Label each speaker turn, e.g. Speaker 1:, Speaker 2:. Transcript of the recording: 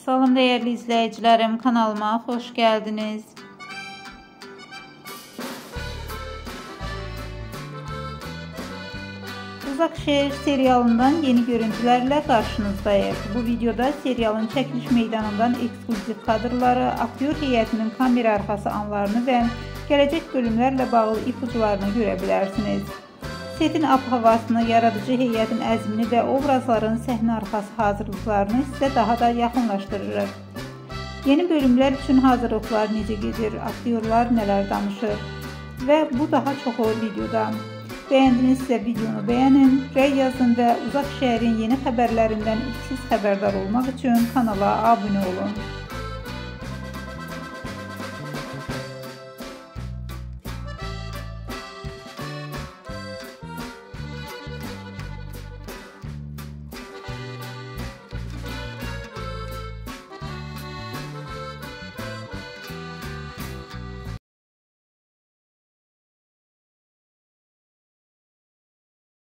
Speaker 1: Salam değerli izleyicilerim, kanalıma hoş geldiniz. Uzak Şehir serialından yeni görüntülerle karşınızdayız. Bu videoda serialın çekiliş meydanından ekskluzif kadrları, aktyor heyətinin kamera arkası anlarını ve gelecek bölümlerle bağlı ipuçlarını görebilirsiniz. Setin ab-havasını, yaradıcı heyətin əzmini və obrazların səhnə arxası hazırlıqlarını sizə daha da yaxınlaşdırır. Yeni bölümlər üçün hazırlıqlar necə gedir, aktyorlar nələr danışır və bu daha çoxu videoda. Bəyəndinizsə videonu bəyənin, rəy yazın və Uzaq Şəhərin yeni xəbərlərindən ilk siz xəbərdar olmaq üçün kanala abunə olun.